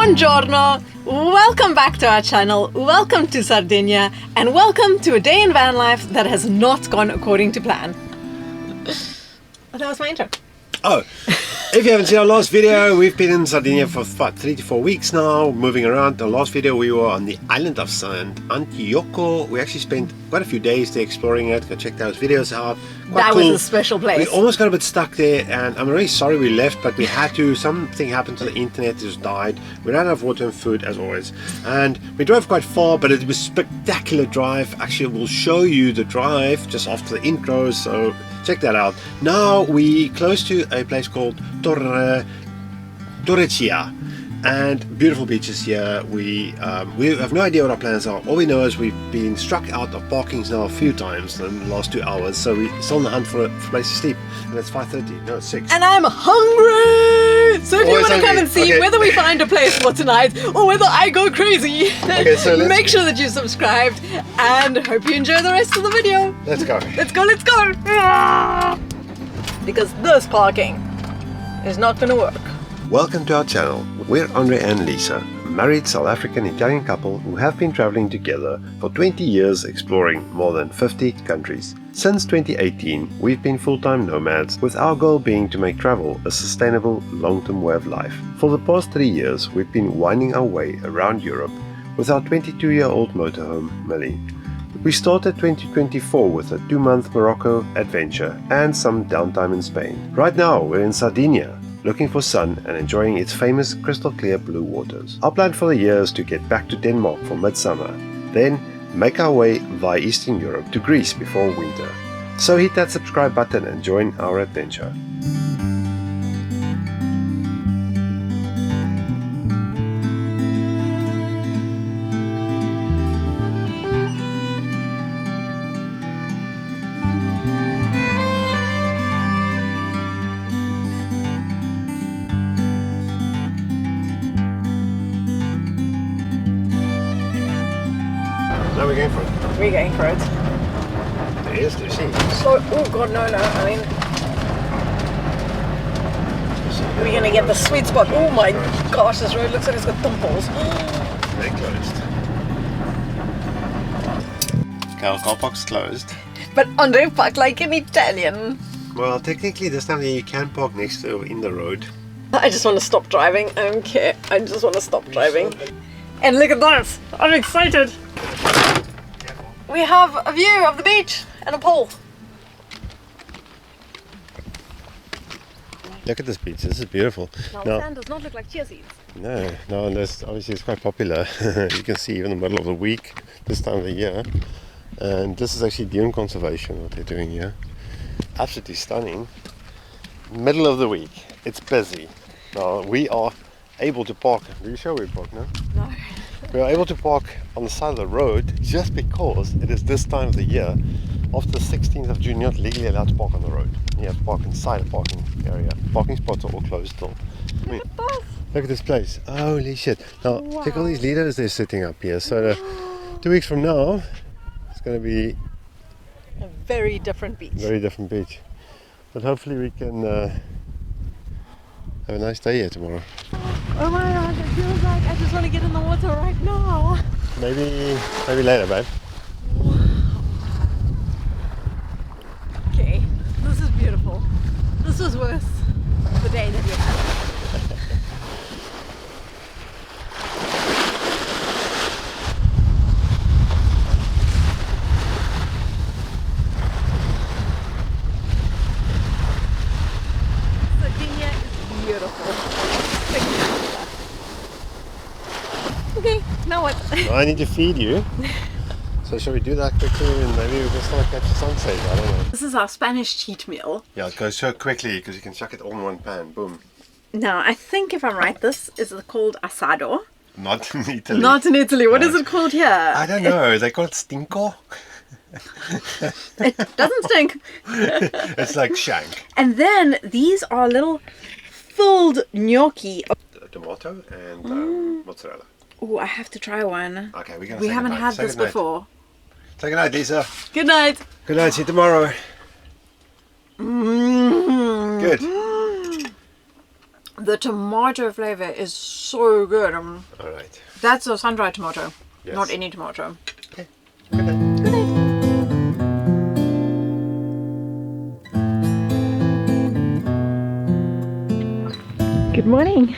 Buongiorno, welcome back to our channel, welcome to Sardinia, and welcome to a day in van life that has not gone according to plan. Oh, that was my intro. Oh, if you haven't seen our last video, we've been in Sardinia for about 3 to 4 weeks now, moving around. The last video we were on the island of Sant'Antioco. We actually spent quite a few days there exploring it. Go check those videos out. Quite that cool. was a special place. We almost got a bit stuck there, and I'm really sorry we left, but we had to. Something happened to the internet, it just died. We ran out of water and food as always, and we drove quite far, but it was a spectacular drive. Actually, we'll show you the drive just after the intro, so check that out. Now we close to a place called Torreccia, and beautiful beaches here. We have no idea what our plans are. All we know is we've been struck out of parkings now a few times in the last 2 hours, so we're still on the hunt for a place to sleep. And it's 5:30, no, it's 6. And I'm hungry! So if you Always want to come hungry. and see Okay. whether we find a place for tonight or whether I go crazy, Okay, so let's- make sure that you subscribed and hope you enjoy the rest of the video. Let's go. Let's go, let's go! Because this parking is not gonna work. Welcome to our channel. We're Andre and Lisa, a married South African Italian couple who have been traveling together for 20 years, exploring more than 50 countries. Since 2018, we've been full-time nomads, with our goal being to make travel a sustainable, long-term way of life. For the past 3 years, we've been winding our way around Europe with our 22-year-old motorhome, Millie. We started 2024 with a 2-month Morocco adventure and some downtime in Spain. Right now, we're in Sardinia, looking for sun and enjoying its famous crystal clear blue waters. Our plan for the year is to get back to Denmark for midsummer, then make our way via Eastern Europe to Greece before winter. So hit that subscribe button and join our adventure. Now we're going for it. We're going for it. There is, do you see? Oh god, no, I mean, we're gonna get the sweet spot. Oh my gosh, this road looks like it's got dimples. They're closed. Okay, our car park's closed. But Andre parked like an Italian. Well, technically this time you can park next to in the road. I just want to stop driving. I don't care. I just want to stop driving. And look at this. I'm excited. We have a view of the beach and a pole. Look at this beach, this is beautiful. Now, Now, the sand does not look like chia seeds. no, and this obviously it's quite popular. You can see even in the middle of the week, this time of the year. And this is actually dune conservation, what they're doing here. Absolutely stunning. Middle of the week, it's busy. Now we are able to park. Will you show where we park now? No. We are able to park on the side of the road just because it is this time of the year. After the 16th of June, you're not legally allowed to park on the road. You have to park inside the parking area. Parking spots are all closed still. I mean, look at this place. Holy shit. Now, check all these leaders they're sitting up here. So 2 weeks from now, it's going to be A very different beach. a very different beach. But hopefully we can have a nice day here tomorrow. Oh my god, it feels like I just want to get in the water right now. Maybe later, babe. Okay, this is beautiful. This was worth the day that we had. Sardinia is beautiful. Spectacular. Okay, now what? Now I need to feed you. So shall we do that quickly and maybe we can start catch the sunset? I don't know. This is our Spanish cheat meal. Yeah, it goes so quickly because you can chuck it all in one pan. Boom. Now, I think if I'm right, this is called asado. Not in Italy. Not in Italy. What No. is it called here? I don't know. They call it stinko. It doesn't stink. It's like shank. And then these are little filled gnocchi. Tomato and mozzarella. Oh, I have to try one. Okay, we're gonna. We say haven't goodnight. had Say this goodnight. before. Say good night, Lisa. Good night. Good night. See you tomorrow. Good. The tomato flavor is so good. Alright. That's a sun-dried tomato, Yes. not any tomato. Okay. Good night. Good night. Good morning,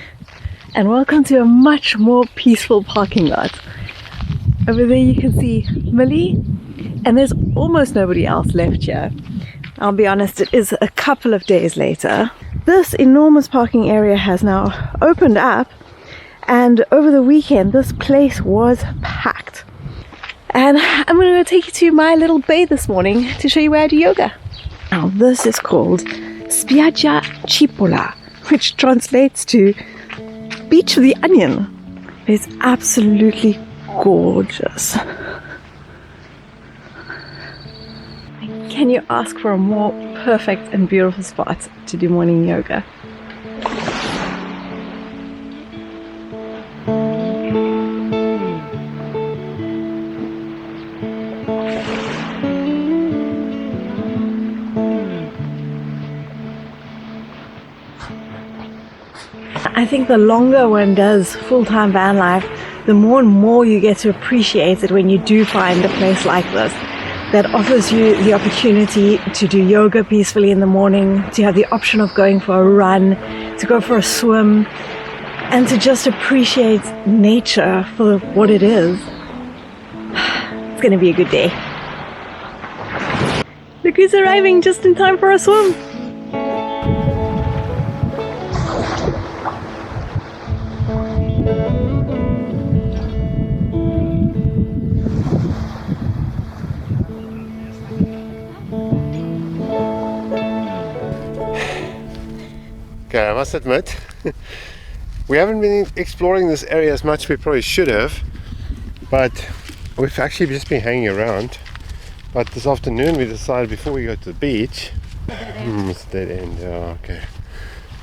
and welcome to a much more peaceful parking lot. Over there you can see Millie, and there's almost nobody else left here. I'll be honest, it is a couple of days later. This enormous parking area has now opened up, and over the weekend this place was packed. And I'm going to take you to my little bay this morning to show you where I do yoga. Now this is called Spiaggia Cipolla, which translates to Beach of the Onion. It's absolutely gorgeous. Can you ask for a more perfect and beautiful spot to do morning yoga? I think the longer one does full-time van life, the more and more you get to appreciate it when you do find a place like this that offers you the opportunity to do yoga peacefully in the morning, to have the option of going for a run, to go for a swim, and to just appreciate nature for what it is. It's going to be a good day. Look who's arriving just in time for a swim. Okay, I must admit, we haven't been exploring this area as much as we probably should have, but we've actually just been hanging around. But this afternoon we decided before we go to the beach, it's a dead end, yeah, okay.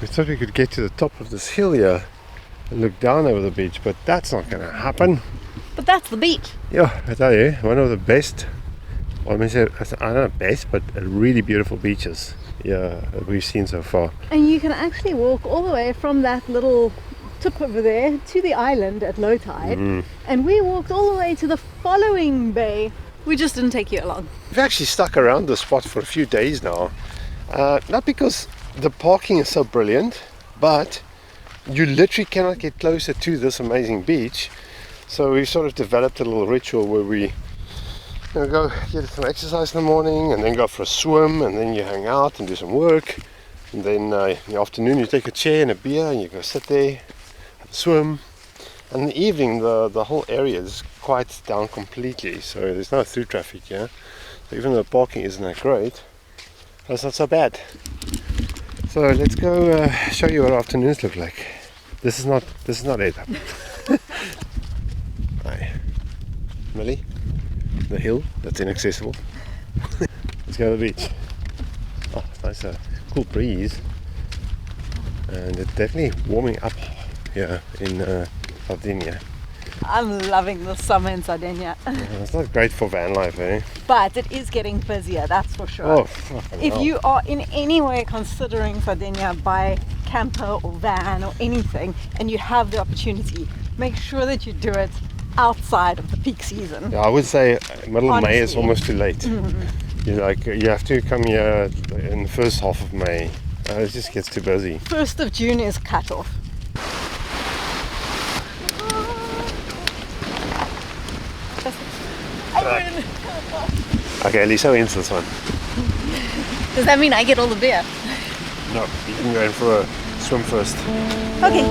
We thought we could get to the top of this hill here and look down over the beach, but that's not going to happen. But that's the beach. Yeah, I tell you, one of the best, well, I mean, I don't know best, but really beautiful beaches, yeah, that we've seen so far. And you can actually walk all the way from that little tip over there to the island at low tide. And we walked all the way to the following bay. We just didn't take you along. We've actually stuck around the spot for a few days now. Not because the parking is so brilliant, but you literally cannot get closer to this amazing beach. So we sort of developed a little ritual where we go get some exercise in the morning and then go for a swim, and then you hang out and do some work, and then in the afternoon you take a chair and a beer and you go sit there, have a swim, and in the evening the whole area is quiets down completely, so there's no through traffic here. So even though parking isn't that great, that's not so bad. So let's go show you what our afternoons look like. This is not it. Hi, Millie. The hill that's inaccessible. Let's go to the beach. Oh, it's nice, cool breeze, and it's definitely warming up here in Sardinia. I'm loving the summer in Sardinia. It's not great for van life, eh? But it is getting busier, that's for sure. Oh, fucking If hell. you are in any way considering Sardinia by camper or van or anything, and you have the opportunity, make sure that you do it outside of the peak season. Yeah, I would say middle of May is Honestly. almost too late. You have to come here in the first half of May. It just gets too busy. 1st of June is cut off. Okay, Lisa wins this one. Does that mean I get all the beer? No, you can go in for a swim first. Okay.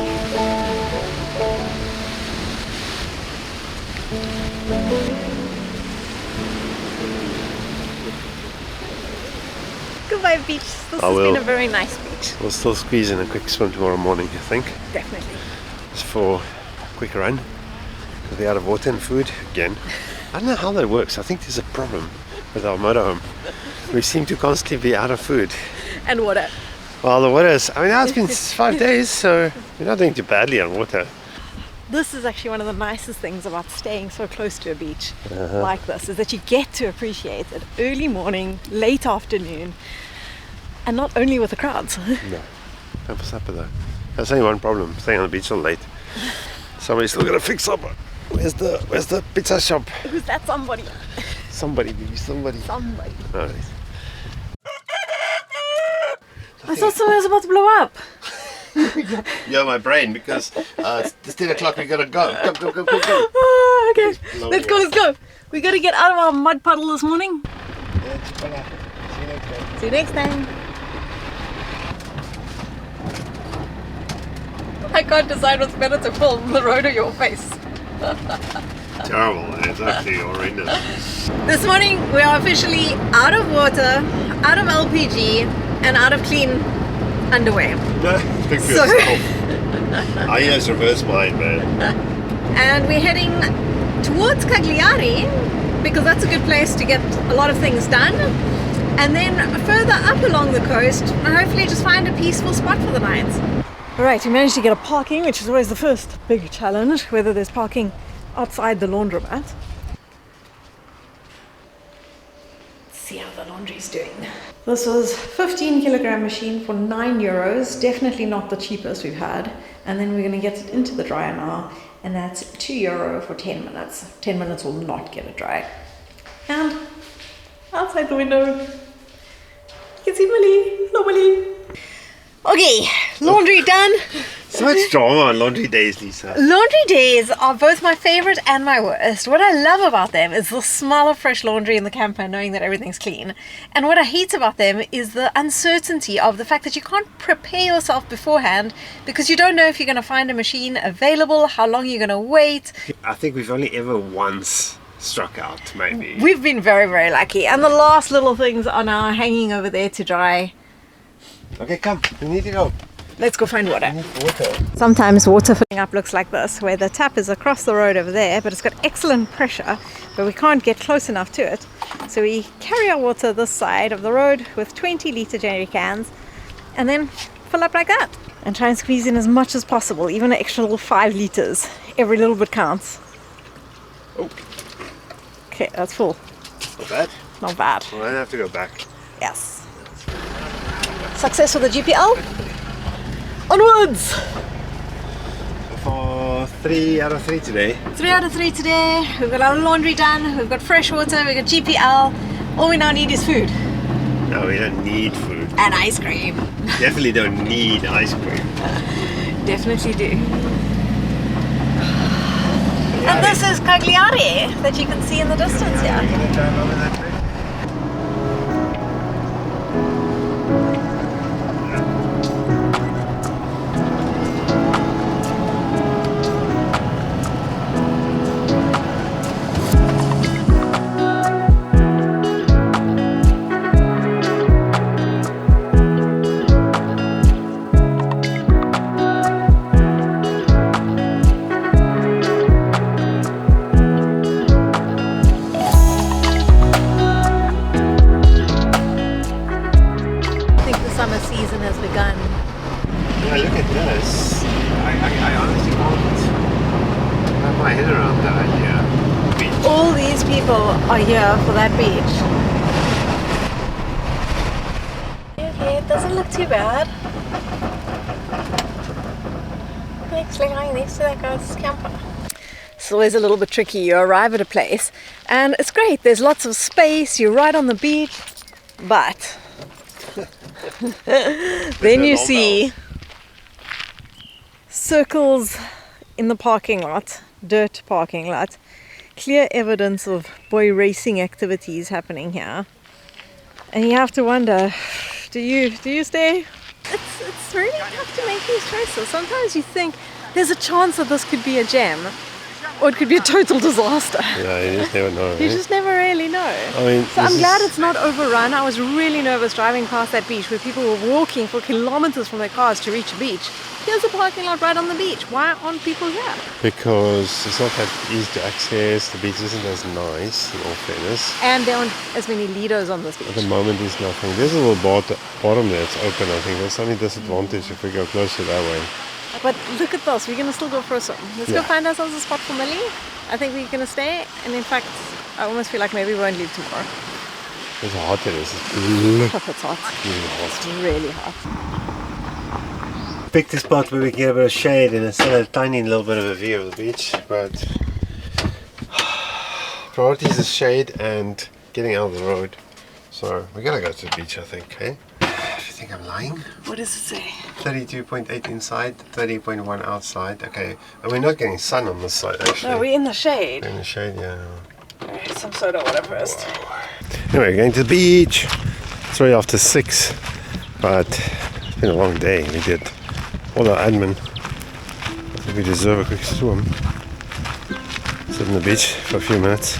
Goodbye beach. This has will. been a very nice beach. We'll still squeeze in a quick swim tomorrow morning, I think. Definitely. Just for a quick run. Because we're out of water and food again. I don't know how that works. I think there's a problem with our motorhome. We seem to constantly be out of food. And water. Well, the water is, I mean, now it's been 5 days, so we're not doing too badly on water. This is actually one of the nicest things about staying so close to a beach like this, is that you get to appreciate it early morning, late afternoon, and not only with the crowds. No. Go for supper though. There's only one problem, staying on the beach so late. Somebody's still gonna fix up. Where's the pizza shop? Who's that somebody? Somebody, baby, somebody. Somebody. Alright. I thought someone was about to blow up. Yeah, my brain, because it's 10 o'clock, we gotta go. Go. Oh, okay. Let's go. We gotta get out of our mud puddle this morning. See you next time. I can't decide what's better to film, the road or your face. Terrible, it's actually horrendous. This morning we are officially out of water, out of LPG, and out of clean underwear. No, think for yourself. I use reverse mind, man. And we're heading towards Cagliari because that's a good place to get a lot of things done. And then further up along the coast, and hopefully just find a peaceful spot for the night. Alright, we managed to get a parking, which is always the first big challenge, whether there's parking outside the laundromat. Let's see how the laundry's doing. This was 15 kilogram machine for €9, definitely not the cheapest we've had. And then we're going to get it into the dryer now, and that's €2 for 10 minutes. 10 minutes will not get it dry. And outside the window, you can see Millie. Hello, Millie. Okay, laundry done. So much drama on laundry days, Lisa. Laundry days are both my favorite and my worst. What I love about them is the smell of fresh laundry in the camper, knowing that everything's clean. And what I hate about them is the uncertainty of the fact that you can't prepare yourself beforehand because you don't know if you're going to find a machine available, how long you're going to wait. I think we've only ever once struck out, maybe. We've been very, very lucky. And the last little things are now hanging over there to dry. Okay, come, we need to go. Let's go find water. We need water. Sometimes water filling up looks like this, where the tap is across the road over there, but it's got excellent pressure, but we can't get close enough to it. So we carry our water this side of the road with 20-litre jerry cans, and then fill up like that. And try and squeeze in as much as possible, even an extra little 5 litres. Every little bit counts. Oh. Okay, that's full. Not bad. Not bad. Well, I have to go back. Yes. Success with the GPL. Onwards! For 3 out of 3 today. 3 out of 3 today. We've got our laundry done. We've got fresh water. We've got GPL. All we now need is food. No, we don't need food. And ice cream. Definitely don't need ice cream. Definitely do. And this is Cagliari that you can see in the distance here. Are you gonna drive over that bridge? Summer season has begun. Yeah, look at this. I honestly can't wrap my head around that idea. Beach. All these people are here for that beach. Okay, it doesn't look too bad. Actually lying next to that guy's camper. It's always a little bit tricky. You arrive at a place and it's great. There's lots of space. You're right on the beach, but then you see circles in the parking lot, dirt parking lot, clear evidence of boy racing activities happening here, and you have to wonder, do you stay? It's really tough to make these choices. Sometimes you think there's a chance that this could be a gem, or it could be a total disaster. Yeah, you just never know. You just never really know. I mean, so I'm glad it's not overrun. I was really nervous driving past that beach where people were walking for kilometers from their cars to reach a beach. Here's a parking lot right on the beach. Why aren't people here? Because it's not that easy to access. The beach isn't as nice, in all fairness. And there aren't as many Lidos on this beach. At the moment, there's nothing. There's a little bottom there. It's open, I think. That's the only disadvantage if we go closer that way. But look at this, we're going to still go for a swim. Let's go find ourselves a spot for Millie. I think we're going to stay, and in fact, I almost feel like maybe we won't leave tomorrow. It's hot it is. It's It's hot. really hot. It's really hot. picked a spot where we can get a bit of shade and still a tiny little bit of a view of the beach, but priorities is shade and getting out of the road. So we're gonna go to the beach, I think, eh? Do you think I'm lying? What does it say? 32.8 inside, 30.1 outside. Okay, and we're not getting sun on this side actually. No, we're in the shade. We're in the shade, yeah. Alright, some soda water first. Anyway, we're going to the beach. It's already after 6, but it's been a long day. We did all our admin. I think we deserve a quick swim. Sit on the beach for a few minutes.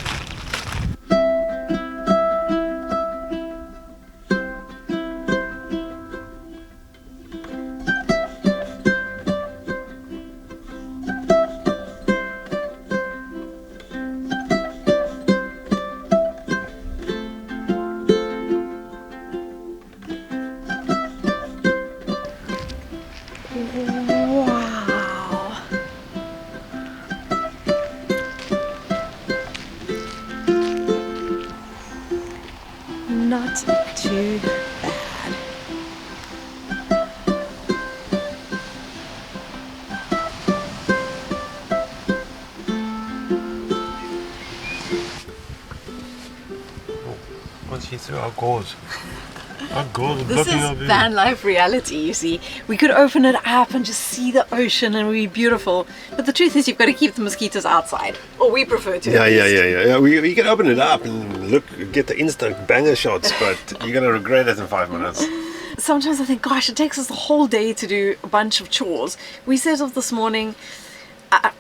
Wow. Not too bad. Once he threw our gauze. Our gauze This is van life reality, you see. We could open it up and just see the ocean and it would be beautiful. But the truth is you've got to keep the mosquitoes outside. Or we prefer to. Yeah. We can open it up and look, get the instant banger shots, but you're gonna regret it in 5 minutes. Sometimes I think, gosh, it takes us the whole day to do a bunch of chores. We set off this morning,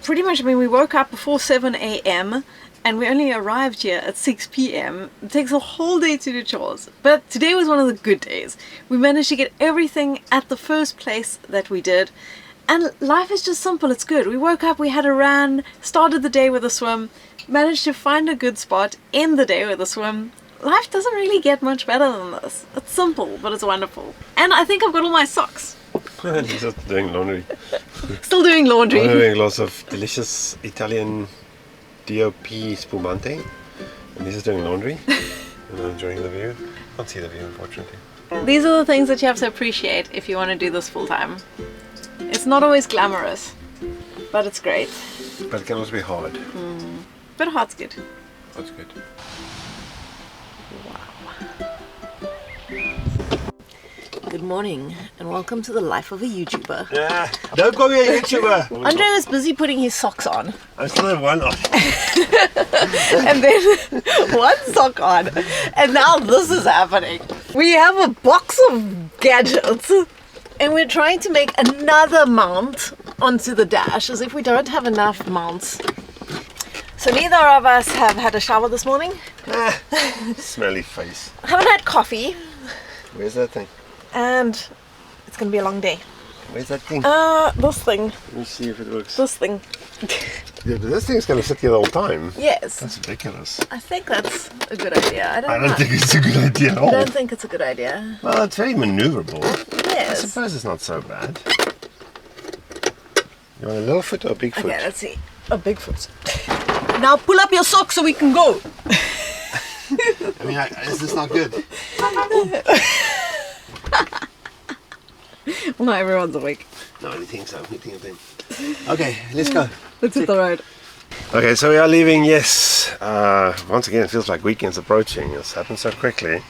pretty much, we woke up before 7 a.m. and we only arrived here at 6 p.m. It takes a whole day to do chores. But today was one of the good days. We managed to get everything at the first place that we did. And life is just simple, it's good. We woke up, we had a run, started the day with a swim, managed to find a good spot, end the day with a swim. Life doesn't really get much better than this. It's simple, but it's wonderful. And I think I've got all my socks. He's just doing laundry. Still doing laundry. I'm having lots of delicious Italian DOP spumante, and he's just doing laundry. And I'm enjoying the view. Can't see the view, unfortunately. These are the things that you have to appreciate if you want to do this full time. It's not always glamorous, but it's great. But it can also be hard. But hard's good. That's good. Good morning and welcome to the life of a YouTuber. Yeah, don't call me a YouTuber. Andre was busy putting his socks on. I still have one on. And then one sock on. And now this is happening. We have a box of gadgets and we're trying to make another mount onto the dash as if we don't have enough mounts. So neither of us have had a shower this morning. Smelly face. Haven't had coffee. Where's that thing? And it's going to be a long day. Where's that thing? This thing. Let me see if it works. This thing. Yeah, but this thing's going to sit here the whole time. Yes. That's ridiculous. I think that's a good idea. I I don't think it's a good idea at all. I don't think it's a good idea. Well, it's very maneuverable. I Yes. suppose it's not so bad. You want a little foot or a big foot? Okay, let's see. A big foot. Now pull up your socks so we can go. I mean, is this not good? Well, not everyone's awake. No, I think so. Okay, let's go. Let's hit the road. Okay, so we are leaving, yes. Once again, it feels like weekend's approaching. It's happened so quickly.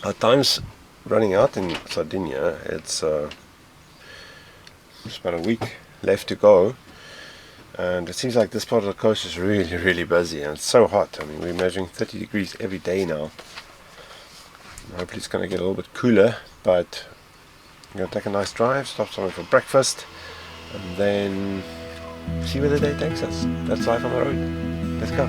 Our time's running out in Sardinia. It's about a week left to go. And it seems like this part of the coast is really, really busy. And it's so hot. I mean, we're measuring 30 degrees every day now. Hopefully it's going to get a little bit cooler. But I'm going to take a nice drive, stop somewhere for breakfast. And then see where the day takes us. That's life on the road. Let's go.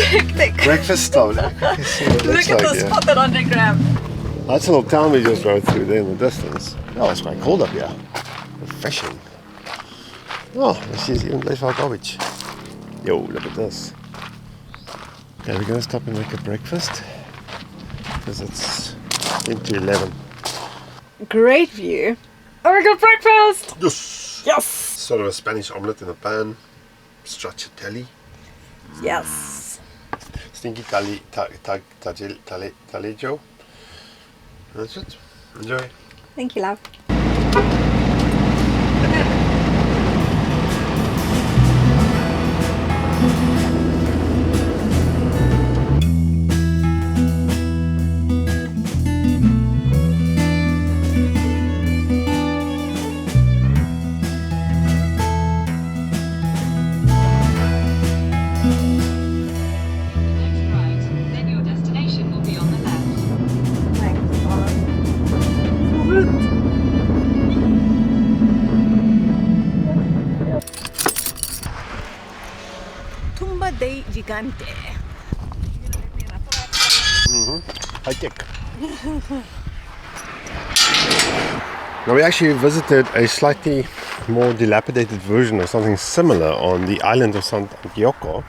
picnic. Breakfast stop. Look at Look at the spot that Andre grabbed. That's a little town we just rode through there in the distance. Oh, it's quite cold up here. Refreshing. Oh, this is even place for garbage. Yo, look at this. Okay, we're gonna stop and make a breakfast because it's into 11. Great view. Oh, we got breakfast! Yes. Yes! Sort of a Spanish omelette in a pan. Stracciatelli. Yes. Stinky taleggio. That's it. Enjoy. Thank you, love. Tumba dei Gigante. High tech. Now we actually visited a slightly more dilapidated version of something similar on the island of Sant'Antioco.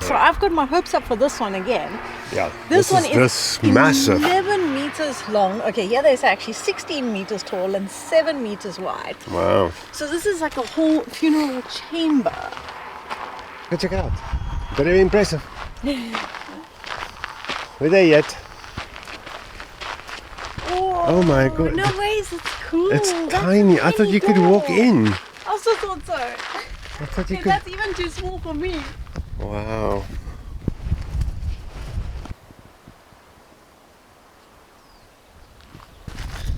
So I've got my hopes up for this one again. Yeah, This one is is massive. 11 meters long. Okay, here there's actually 16 meters tall and 7 meters wide. Wow. So this is like a whole funeral chamber. Go check it out. Very impressive. We're there yet. Oh my god. No ways, it's cool. It's That's tiny. I thought you could walk door. in. I also thought so. I thought you Okay, could. that's even too small for me. Wow.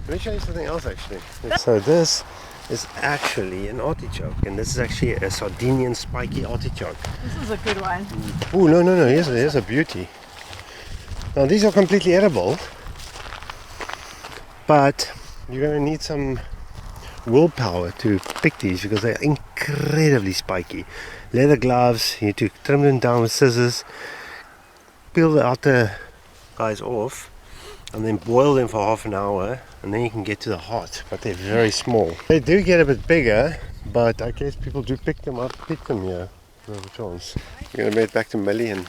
Let me show you something else actually. So this is actually an artichoke, and this is actually a Sardinian spiky artichoke. This is a good one. Oh no, here's a beauty. Now these are completely edible, but you're gonna need some willpower to pick these because they're incredibly spiky. Leather gloves, you need to trim them down with scissors, peel the outer guys off, and then boil them for half an hour, and then you can get to the heart. But they're very small. They do get a bit bigger, but I guess people do pick them here. No chance. We're gonna make it back to Millie and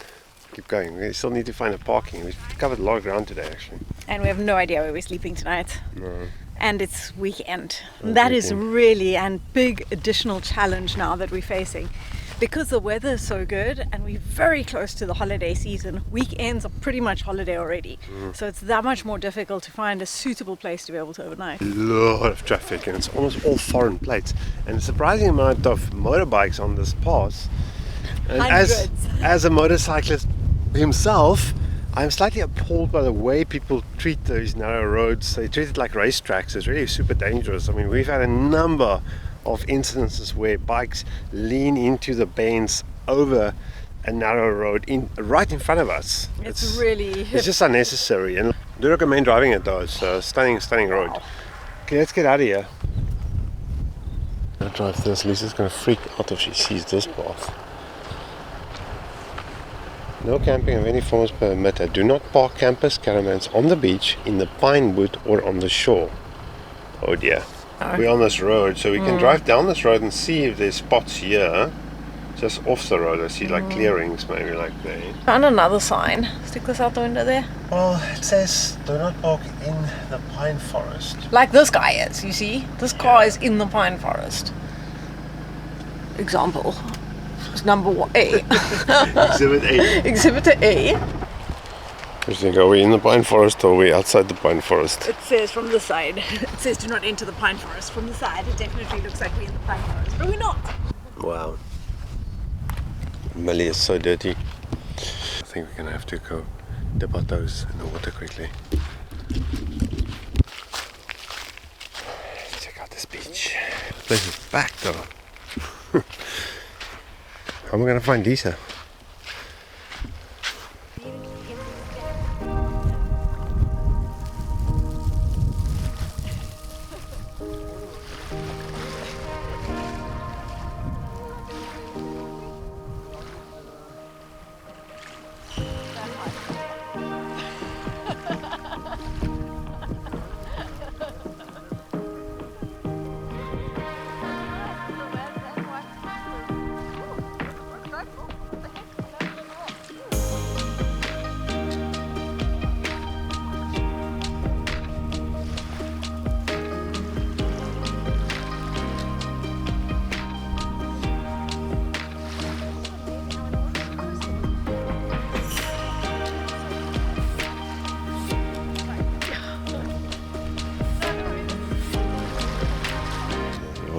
keep going. We still need to find a parking. We've covered a lot of ground today actually. And we have no idea where we're sleeping tonight. No. And it's weekend. It's That is weekend. really a big additional challenge now that we're facing. Because the weather is so good and we're very close to the holiday season, weekends are pretty much holiday already. So it's that much more difficult to find a suitable place to be able to overnight. A lot of traffic, and it's almost all foreign plates, and a surprising amount of motorbikes on this pass. And Hundreds. as a motorcyclist himself, I'm slightly appalled by the way people treat those narrow roads. They treat it like racetracks. It's really super dangerous. I mean, we've had a number of incidences where bikes lean into the bends over a narrow road right in front of us. It's really It's just unnecessary, and I do recommend driving it though. It's a stunning road. Okay, let's get out of here. I'll drive this. Lisa's gonna freak out if she sees this path. No camping of any form is permitted. Do not park campers, caravans on the beach, in the pine wood, or on the shore. Oh dear. We're on this road, so we can drive down this road and see if there's spots here. Just off the road, I see like clearings, maybe like there. Found another sign. Stick this out the window there. Well, it says do not park in the pine forest. Like this guy is, you see? This car is in the pine forest. Example. It's number A. Exhibit A. Exhibit A. You think, are we in the pine forest or are we outside the pine forest? It says from the side. It says do not enter the pine forest. From the side, it definitely looks like we're in the pine forest, but we're not. Wow. Millie is so dirty. I think we're gonna have to go dip our toes in the water quickly. Check out this beach. This place is packed though. How am I gonna find Lisa?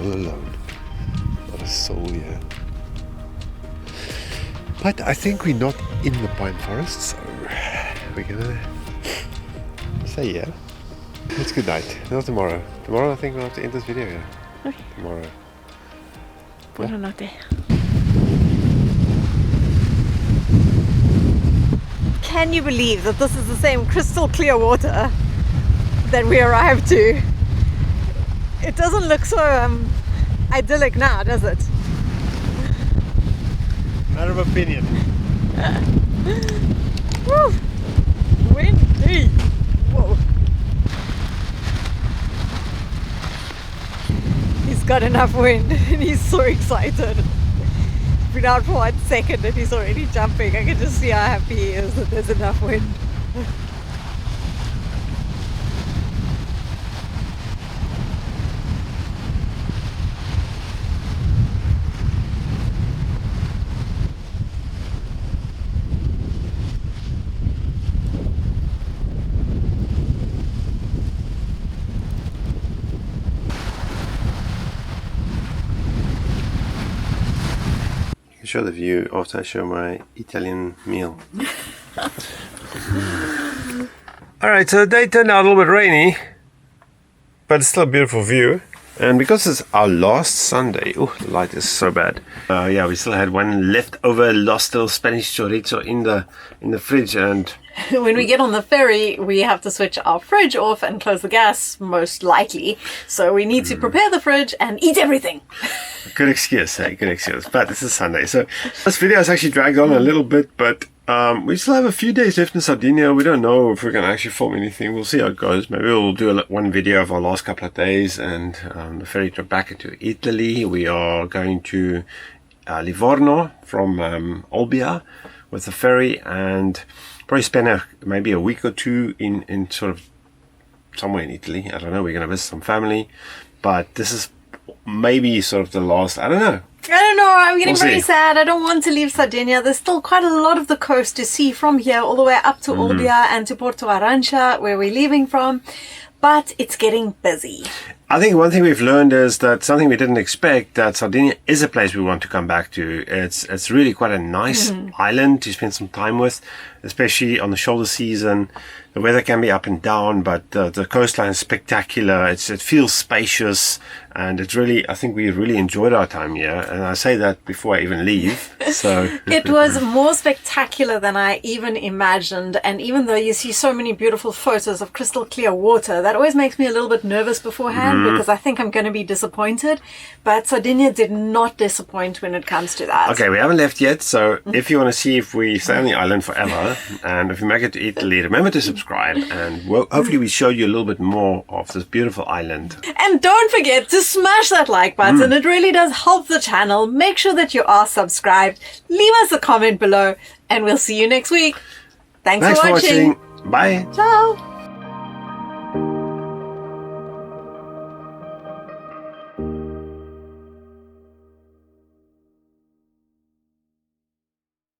all alone. Not a soul here. But I think we're not in the pine forest, so we're gonna say yeah. It's good night. Not tomorrow. Tomorrow I think we'll have to end this video here. Okay. Tomorrow. Buonanotte. Can you believe that this is the same crystal clear water that we arrived to? It doesn't look so idyllic now, does it? Matter of opinion. Woo! Windy! Whoa! He's got enough wind and he's so excited. Been out for 1 second and he's already jumping. I can just see how happy he is that there's enough wind. Show the view after I show my Italian meal. Alright, so the day turned out a little bit rainy, but it's still a beautiful view. And because it's our last Sunday, oh, the light is so bad. Yeah, we still had one leftover lost little Spanish chorizo in the fridge, and When we get on the ferry, we have to switch our fridge off and close the gas, most likely. So we need to prepare the fridge and eat everything. good excuse, hey, good excuse. But this is Sunday, so this video has actually dragged on a little bit, but we still have a few days left in Sardinia. We don't know if we're going to actually film anything. We'll see how it goes. Maybe we'll do one video of our last couple of days and the ferry trip back into Italy. We are going to Livorno from Olbia with the ferry, and probably spend maybe a week or two in sort of somewhere in Italy. I don't know. We're going to visit some family, but this is maybe sort of the last. I don't know. I'm getting very sad. I don't want to leave Sardinia. There's still quite a lot of the coast to see from here all the way up to Olbia and to Porto Arancia, where we're leaving from. But it's getting busy. I think one thing we've learned is that something we didn't expect, that Sardinia is a place we want to come back to. It's really quite a nice island to spend some time with, especially on the shoulder season. The weather can be up and down, but the coastline is spectacular. It feels spacious, and it's really, I think we really enjoyed our time here. And I say that before I even leave. So it was more spectacular than I even imagined. And even though you see so many beautiful photos of crystal clear water, that always makes me a little bit nervous beforehand because I think I'm going to be disappointed. But Sardinia did not disappoint when it comes to that. Okay, we haven't left yet. So if you want to see if we stay on the island forever, and if we make it to Italy, remember to subscribe. And hopefully we show you a little bit more of this beautiful island. And don't forget to smash that like button. It really does help the channel. Make sure that you are subscribed. Leave us a comment below, and we'll see you next week. Thanks for watching. Bye. Ciao.